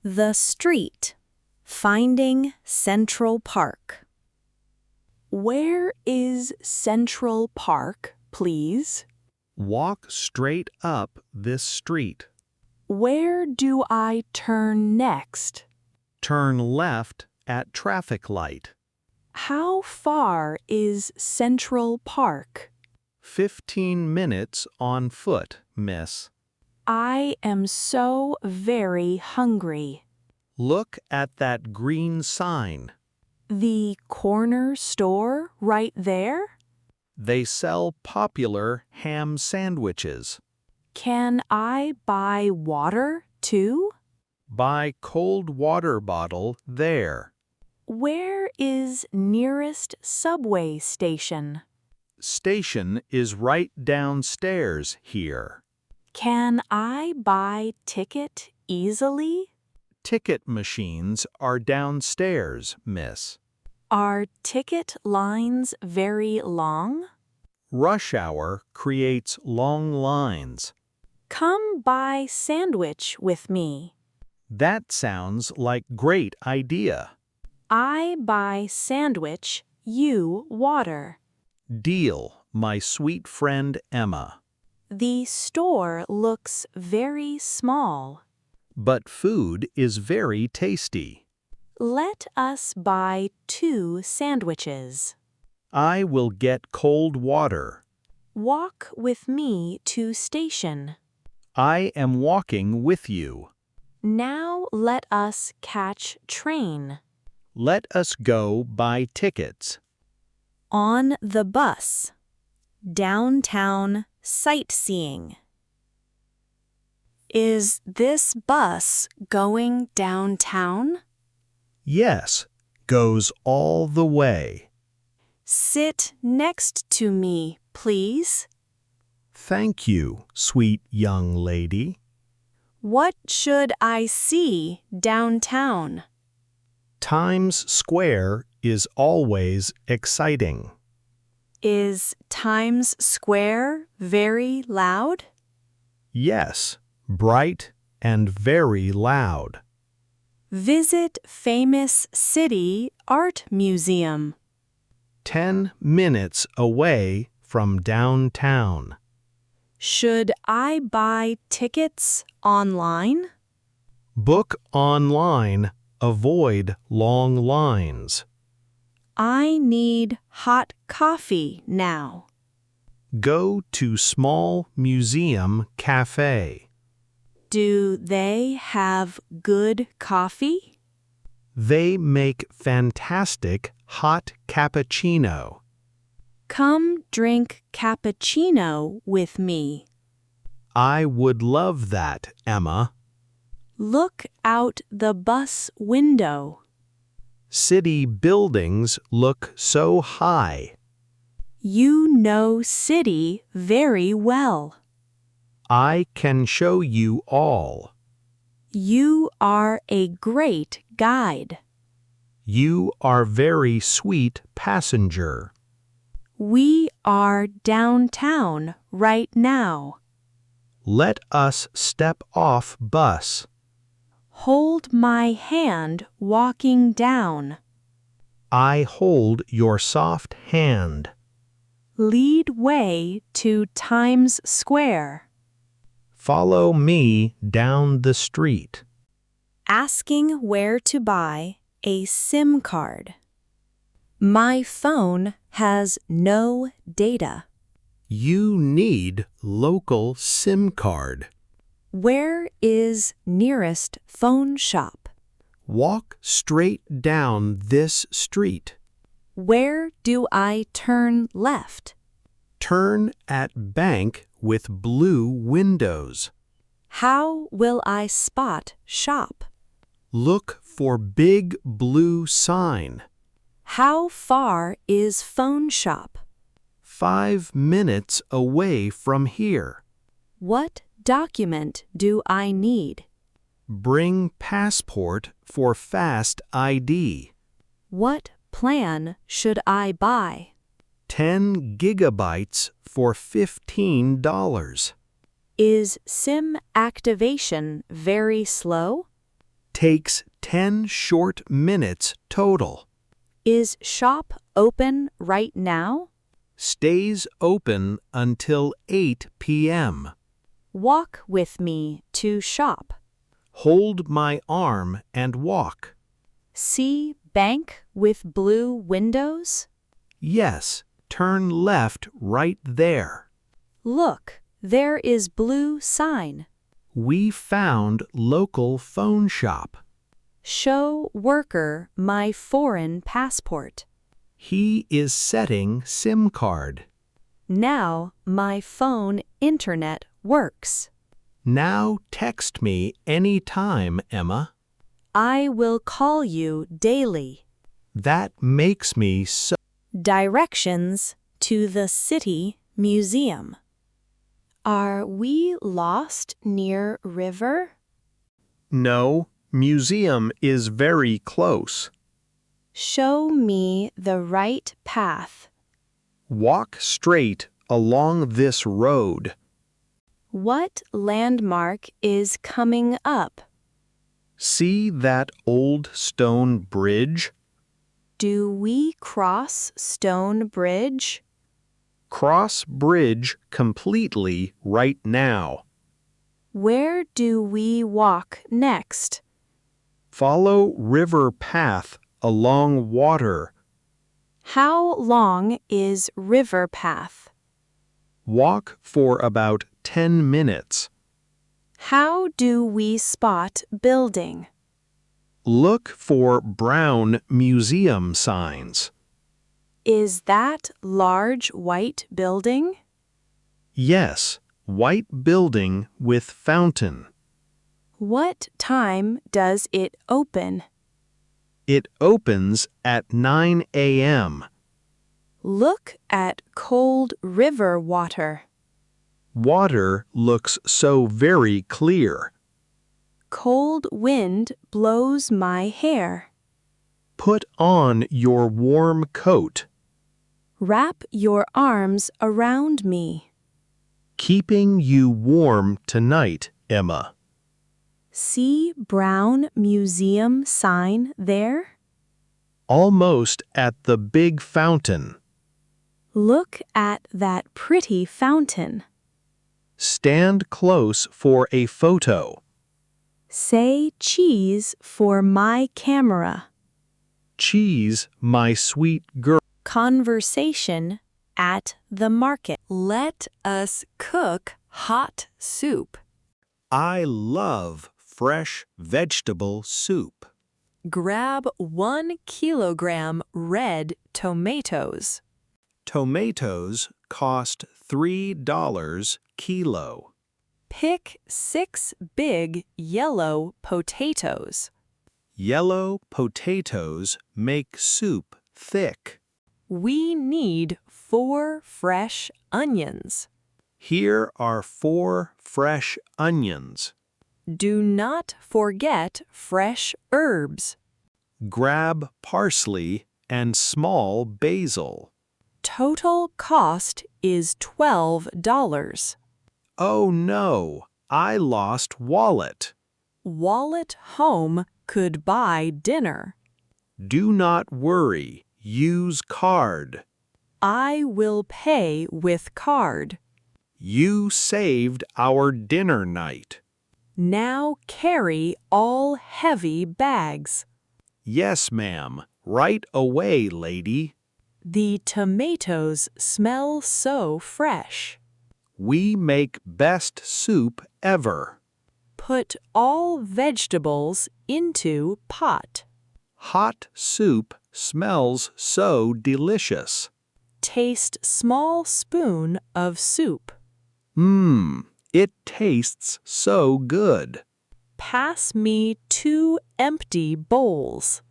The street. Finding Central Park. Where is Central Park, please? Walk straight up this street. Where do I turn next? Turn left at traffic light. How far is Central Park? 15 minutes on foot, miss. I am so very hungry. Look at that green sign. The corner store right there? They sell popular ham sandwiches. Can I buy water too? Buy cold water bottle there. Where is nearest subway station? Station is right downstairs here. Can I buy ticket easily? Ticket machines are downstairs, miss. Are ticket lines very long? Rush hour creates long lines. Come buy sandwich with me. That sounds like great idea. I buy sandwich, you water. Deal, my sweet friend Emma. The store looks very small. But food is very tasty. Let us buy 2 sandwiches. I will get cold water. Walk with me to station. I am walking with you. Now let us catch train. Let us go buy tickets. On the bus. Downtown sightseeing. Is this bus going downtown? Yes, goes all the way. Sit next to me, please. Thank you, sweet young lady. What should I see downtown? Times Square is always exciting. Is Times Square very loud? Yes, bright and very loud. Visit famous city art museum. 10 minutes away from downtown. Should I buy tickets online? Book online, avoid long lines. I need hot coffee now. Go to small museum cafe. Do they have good coffee? They make fantastic hot cappuccino. Come drink cappuccino with me. I would love that, Emma. Look out the bus window. City buildings look so high. You know city very well. I can show you all. You are a great guide. You are very sweet passenger. We are downtown right now. Let us step off bus. Hold my hand walking down. I hold your soft hand. Lead way to Times Square. Follow me down the street. Asking where to buy a SIM card. My phone has no data. You need local SIM card. Where is nearest phone shop? Walk straight down this street. Where do I turn left? Turn at bank with blue windows. How will I spot shop? Look for big blue sign. How far is phone shop? 5 minutes away from here. What document do I need? Bring passport for fast ID. What plan should I buy? 10 gigabytes for $15. Is SIM activation very slow? Takes 10 short minutes total. Is shop open right now? Stays open until 8 p.m. Walk with me to shop. Hold my arm and walk. See bank with blue windows? Yes, turn left right there. Look, there is blue sign. We found local phone shop. Show worker my foreign passport. He is setting SIM card. Now my phone internet works. Now text me anytime, Emma. I will call you daily. That makes me so. Directions to the city museum. Are we lost near river? No, museum is very close. Show me the right path. Walk straight along this road. What landmark is coming up? See that old stone bridge? Do we cross Stone Bridge? Cross bridge completely right now. Where do we walk next? Follow river path along water. How long is river path? Walk for about 10 minutes. How do we spot building? Look for brown museum signs. Is that large white building? Yes, white building with fountain. What time does it open? It opens at 9 a.m. Look at cold river water. Water looks so very clear. Cold wind blows my hair. Put on your warm coat. Wrap your arms around me. Keeping you warm tonight, Emma. See brown museum sign there? Almost at the big fountain. Look at that pretty fountain. Stand close for a photo. Say cheese for my camera. Cheese, my sweet girl. Conversation at the market. Let us cook hot soup. I love fresh vegetable soup. Grab 1 kilogram red tomatoes. Tomatoes cost $3 kilo. Pick 6 big yellow potatoes. Yellow potatoes make soup thick. We need 4 fresh onions. Here are 4 fresh onions. Do not forget fresh herbs. Grab parsley and small basil. Total cost is $12. Oh no, I lost wallet. Wallet home could buy dinner. Do not worry, use card. I will pay with card. You saved our dinner night. Now carry all heavy bags. Yes, ma'am. Right away, lady. The tomatoes smell so fresh. We make best soup ever. Put all vegetables into pot. Hot soup smells so delicious. Taste small spoon of soup. It tastes so good. Pass me 2 empty bowls.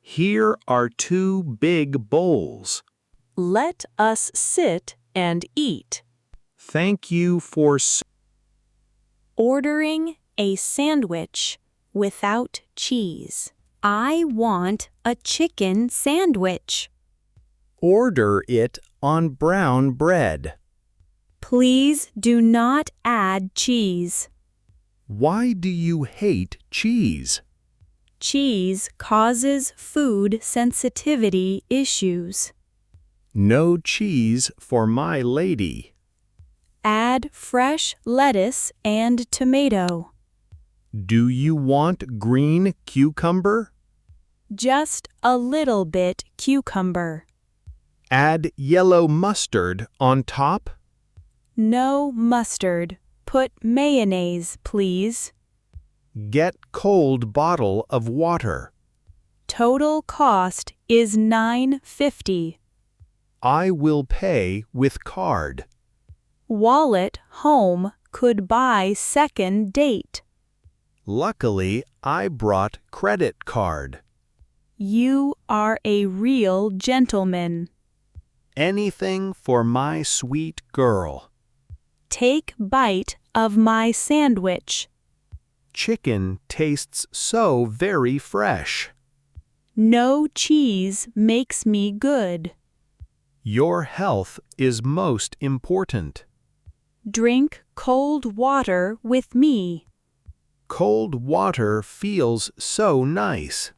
Here are 2 big bowls. Let us sit and eat. Thank you for soup. Ordering a sandwich without cheese. I want a chicken sandwich. Order it on brown bread. Please do not add cheese. Why do you hate cheese? cheese causes food sensitivity issues. No cheese for my lady. Add fresh lettuce and tomato. Do you want green cucumber? Just a little bit cucumber. Add yellow mustard on top. No mustard. Put mayonnaise, please. Get cold bottle of water. Total cost is $9.50. I will pay with card. Wallet home could buy second date. Luckily, I brought credit card. You are a real gentleman. Anything for my sweet girl. Take bite of my sandwich. Chicken tastes so very fresh. No cheese makes me good. Your health is most important. Drink cold water with me. Cold water feels so nice.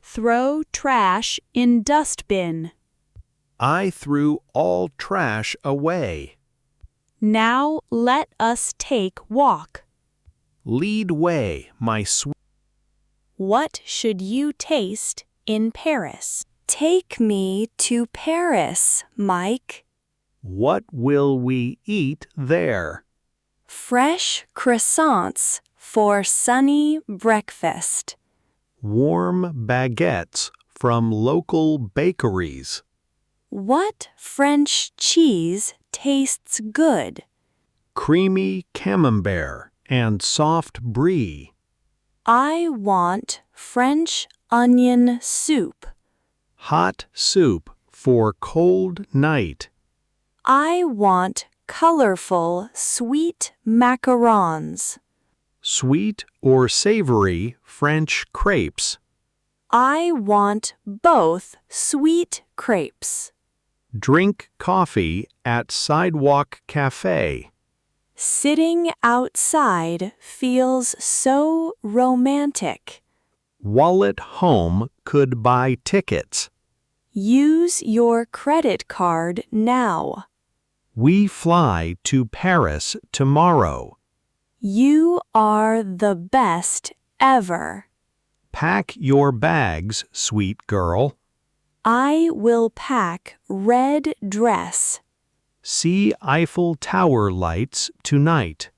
Throw trash in dustbin. I threw all trash away. Now let us take walk. Lead way, my sweet. What should you taste in Paris? Take me to Paris, Mike. What will we eat there? Fresh croissants for sunny breakfast. Warm baguettes from local bakeries. What French cheese tastes good? Creamy camembert and soft brie. I want French onion soup. Hot soup for cold night. I want colorful sweet macarons. Sweet or savory French crepes. I want both sweet crepes. Drink coffee at Sidewalk Cafe. Sitting outside feels so romantic. Wallet home could buy tickets. Use your credit card now. We fly to Paris tomorrow. You are the best ever. Pack your bags, sweet girl. I will pack red dress. See Eiffel Tower lights tonight.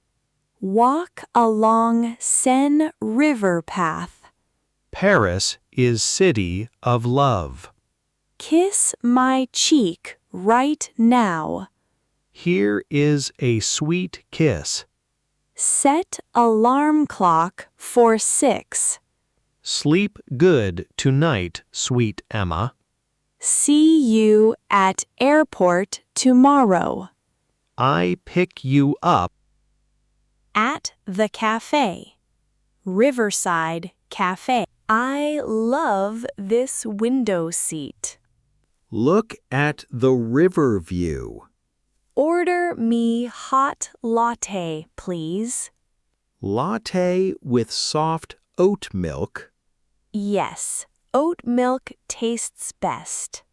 Walk along Seine River path. Paris is city of love. Kiss my cheek right now. Here is a sweet kiss. Set alarm clock for 6. Sleep good tonight, sweet Emma. See you at airport tomorrow. I pick you up At the cafe. Riverside Cafe. I love this window seat. Look at the river view. Order me hot latte, please. Latte with soft oat milk. Yes, oat milk tastes best.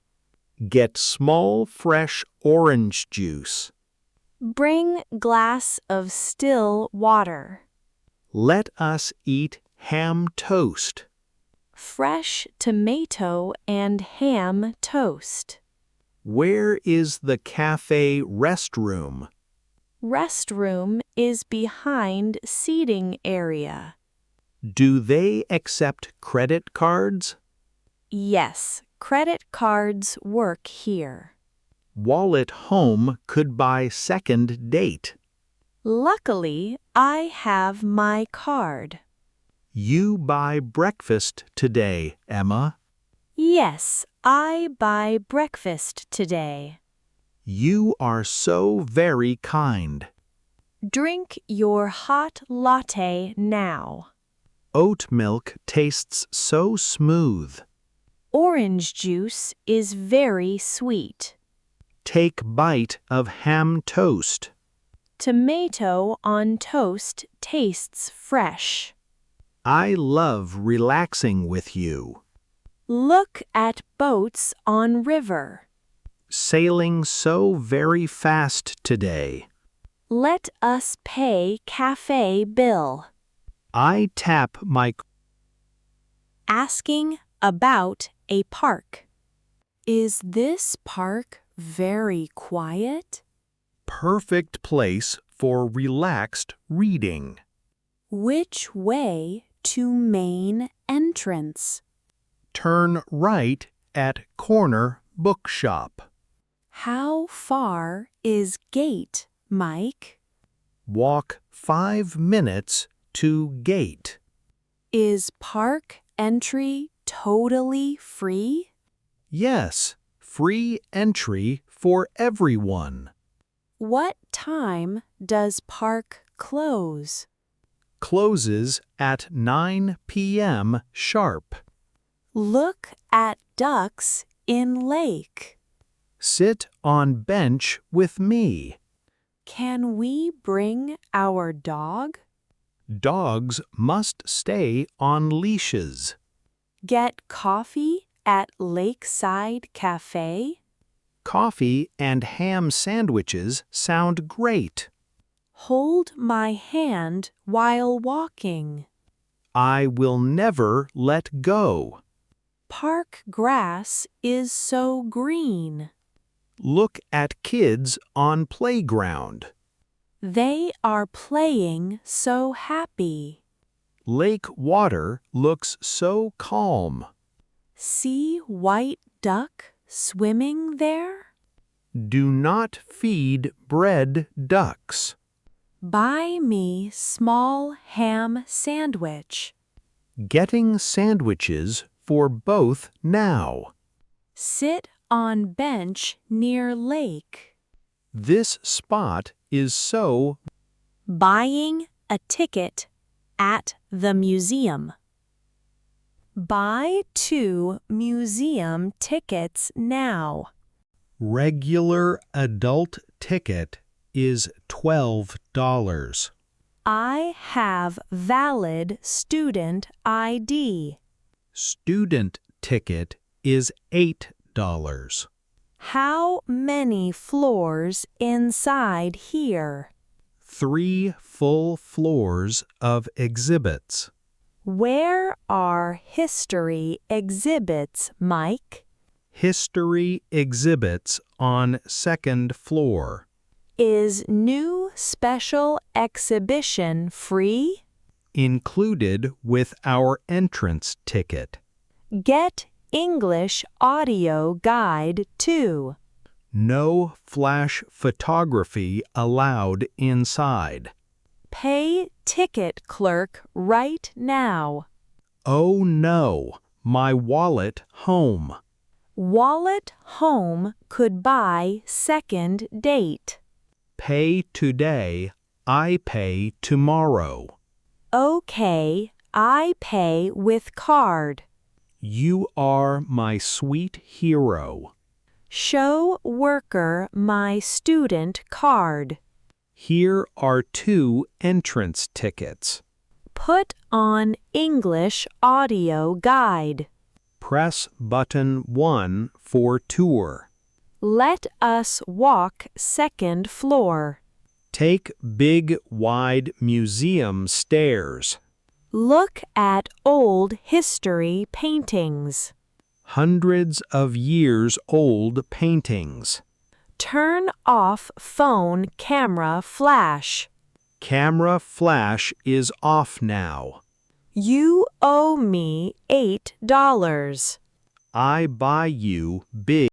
Get small fresh orange juice. Bring glass of still water. Let us eat ham toast. Fresh tomato and ham toast. Where is the cafe restroom? Restroom is behind seating area. Do they accept credit cards? Yes, credit cards work here. Wallet home could buy second date. Luckily, I have my card. You buy breakfast today, Emma. Yes, I buy breakfast today. You are so very kind. Drink your hot latte now. Oat milk tastes so smooth. Orange juice is very sweet. Take bite of ham toast. Tomato on toast tastes fresh. I love relaxing with you. Look at boats on river. Sailing so very fast today. Let us pay cafe bill. I tap my Asking about a park. Is this park very quiet? perfect place for relaxed reading. Which way to main entrance? Turn right at corner bookshop. How far is gate, Mike? Walk 5 minutes to gate. Is park entry totally free? Yes, free entry for everyone. What time does park close? Closes at 9 p.m. sharp. Look at ducks in lake. Sit on bench with me. Can we bring our dog? Dogs must stay on leashes. Get coffee at Lakeside Cafe? Coffee and ham sandwiches sound great. Hold my hand while walking. I will never let go. Park grass is so green. Look at kids on playground. They are playing so happy. Lake water looks so calm. See white duck swimming there? Do not feed bred ducks. Buy me small ham sandwich. Getting sandwiches for both now. Sit on bench near lake. This spot is so. Buying a ticket at the museum. Buy 2 museum tickets now. Regular adult ticket is $12. I have valid student ID. Student ticket is $8. How many floors inside here? 3 full floors of exhibits. Where are history exhibits, Mike? History exhibits on 2nd floor. Is new special exhibition free? Included with our entrance ticket. Get English audio guide too. No flash photography allowed inside. Pay ticket clerk right now. Oh no, my wallet home. Wallet home could buy second date. Pay today, I pay tomorrow. Okay, I pay with card. You are my sweet hero. Show worker my student card. Here are 2 entrance tickets. Put on English audio guide. Press button 1 for tour. Let us walk 2nd floor. Take big wide museum stairs. Look at old history paintings. Hundreds of years old paintings. Turn off phone camera flash. Camera flash is off now. You owe me $8. I buy you big